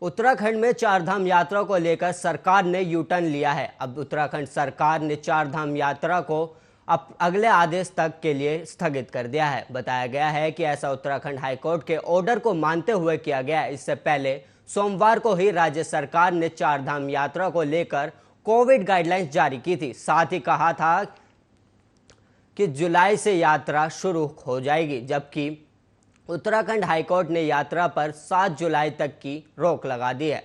उत्तराखंड में चारधाम यात्रा को लेकर सरकार ने यू टर्न लिया है। अब उत्तराखंड सरकार ने चारधाम यात्रा को अब अगले आदेश तक के लिए स्थगित कर दिया है। बताया गया है कि ऐसा उत्तराखंड हाईकोर्ट के ऑर्डर को मानते हुए किया गया है। इससे पहले सोमवार को ही राज्य सरकार ने चारधाम यात्रा को लेकर कोविड गाइडलाइंस जारी की थी। साथ ही कहा था कि जुलाई से यात्रा शुरू हो जाएगी, जबकि उत्तराखंड हाईकोर्ट ने यात्रा पर 7 जुलाई तक की रोक लगा दी है।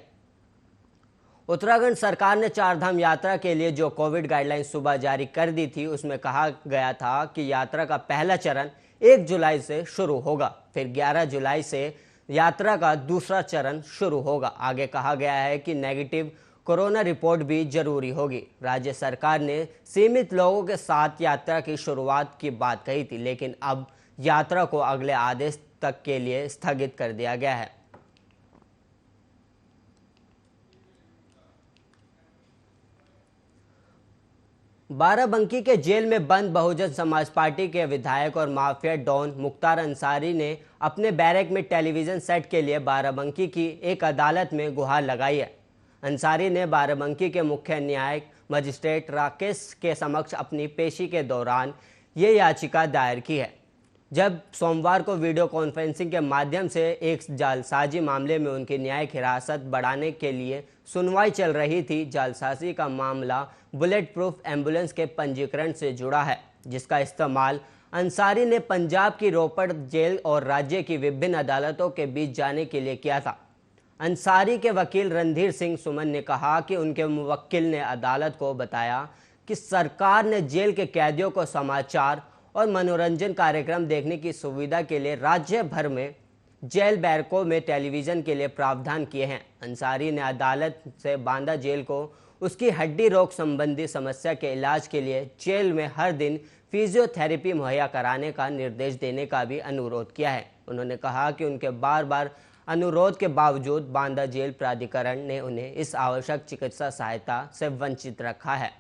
उत्तराखंड सरकार ने चारधाम यात्रा के लिए जो कोविड गाइडलाइन सुबह जारी कर दी थी, उसमें कहा गया था कि यात्रा का पहला चरण 1 जुलाई से शुरू होगा, फिर 11 जुलाई से यात्रा का दूसरा चरण शुरू होगा। आगे कहा गया है कि नेगेटिव कोरोना रिपोर्ट भी जरूरी होगी। राज्य सरकार ने सीमित लोगों के साथ यात्रा की शुरुआत की बात कही थी, लेकिन अब यात्रा को अगले आदेश तक के लिए स्थगित कर दिया गया है। बाराबंकी के जेल में बंद बहुजन समाज पार्टी के विधायक और माफिया डॉन मुख्तार अंसारी ने अपने बैरक में टेलीविजन सेट के लिए बाराबंकी की एक अदालत में गुहार लगाई है। अंसारी ने बाराबंकी के मुख्य न्यायिक मजिस्ट्रेट राकेश के समक्ष अपनी पेशी के दौरान ये याचिका दायर की है। जब सोमवार को वीडियो कॉन्फ्रेंसिंग के माध्यम से एक जालसाजी मामले में उनकी न्यायिक हिरासत बढ़ाने के लिए सुनवाई चल रही थी। जालसाजी का मामला बुलेट प्रूफ एम्बुलेंस के पंजीकरण से जुड़ा है, जिसका इस्तेमाल अंसारी ने पंजाब की रोपड़ जेल और राज्य की विभिन्न अदालतों के बीच जाने के लिए किया था। अंसारी के वकील रणधीर सिंह सुमन ने कहा कि उनके मुवक्किल ने अदालत को बताया कि सरकार ने जेल के कैदियों को समाचार और मनोरंजन कार्यक्रम देखने की सुविधा के लिए राज्य भर में जेल बैरकों में टेलीविजन के लिए प्रावधान किए हैं। अंसारी ने अदालत से बांदा जेल को उसकी हड्डी रोग संबंधी समस्या के इलाज के लिए जेल में हर दिन फिजियोथेरेपी मुहैया कराने का निर्देश देने का भी अनुरोध किया है। उन्होंने कहा कि उनके बार बार अनुरोध के बावजूद बांदा जेल प्राधिकरण ने उन्हें इस आवश्यक चिकित्सा सहायता से वंचित रखा है।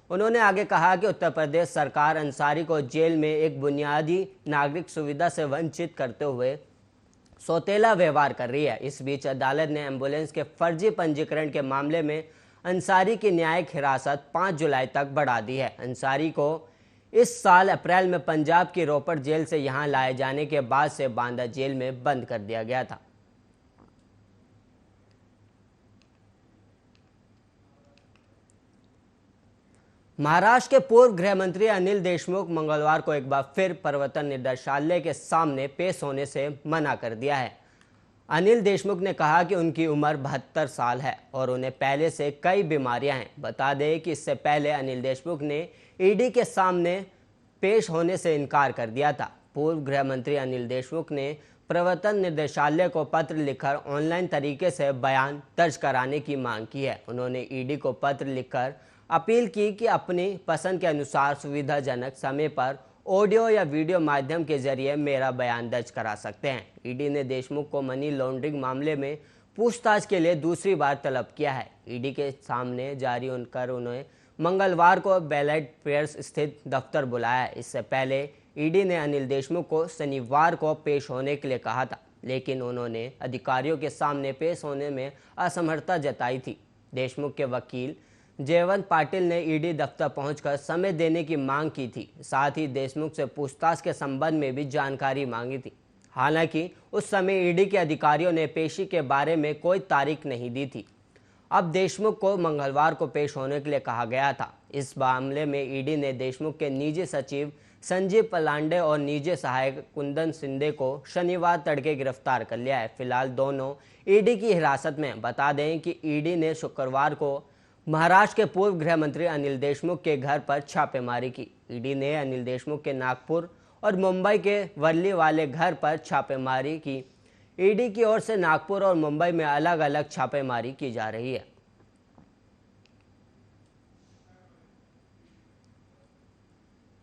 उन्होंने आगे कहा कि उत्तर प्रदेश सरकार अंसारी को जेल में एक बुनियादी नागरिक सुविधा से वंचित करते हुए सौतेला व्यवहार कर रही है। इस बीच अदालत ने एम्बुलेंस के फर्जी पंजीकरण के मामले में अंसारी की न्यायिक हिरासत 5 जुलाई तक बढ़ा दी है। अंसारी को इस साल अप्रैल में पंजाब की रोपड़ जेल से यहां लाए जाने के बाद से बांदा जेल में बंद कर दिया गया था। महाराष्ट्र के पूर्व गृह मंत्री अनिल देशमुख मंगलवार को एक बार फिर प्रवर्तन निदेशालय के सामने पेश होने से मना कर दिया है। अनिल देशमुख ने कहा कि उनकी उम्र 72 साल है और उन्हें पहले से कई बीमारियां हैं। बता दें कि इससे पहले अनिल देशमुख ने ईडी के सामने पेश होने से इनकार कर दिया था। पूर्व गृह मंत्री अनिल देशमुख ने प्रवर्तन निदेशालय को पत्र लिखकर ऑनलाइन तरीके से बयान दर्ज कराने की मांग की है। उन्होंने ईडी को पत्र लिखकर अपील की कि अपनी पसंद के अनुसार सुविधाजनक समय पर ऑडियो या वीडियो माध्यम के जरिए मेरा बयान दर्ज करा सकते हैं। ईडी ने देशमुख को मनी लॉन्ड्रिंग मामले में पूछताछ के लिए दूसरी बार तलब किया है। ईडी के सामने जारी होकर उन्हें मंगलवार को बैलेट पेयर्स स्थित दफ्तर बुलाया। इससे पहले ईडी ने अनिल देशमुख को शनिवार को पेश होने के लिए कहा था, लेकिन उन्होंने अधिकारियों के सामने पेश होने में असमर्थता जताई थी। देशमुख के वकील जयवंत पाटिल ने ईडी दफ्तर पहुंचकर समय देने की मांग की थी। साथ ही देशमुख से पूछताछ के संबंध में भी जानकारी मांगी थी। हालांकि उस समय ईडी के अधिकारियों ने पेशी के बारे में कोई तारीख नहीं दी थी। अब देशमुख को मंगलवार को पेश होने के लिए कहा गया था। इस मामले में ईडी ने देशमुख के निजी सचिव संजीव पलांडे और निजी सहायक कुंदन सिंधे को शनिवार तड़के गिरफ्तार कर लिया है। फिलहाल दोनों ईडी की हिरासत में। बता दें कि ईडी ने शुक्रवार को महाराष्ट्र के पूर्व गृह मंत्री अनिल देशमुख के घर पर छापेमारी की। ईडी ने अनिल देशमुख के नागपुर और मुंबई के वर्ली वाले घर पर छापेमारी की। ईडी की ओर से नागपुर और मुंबई में अलग अलग छापेमारी की जा रही है।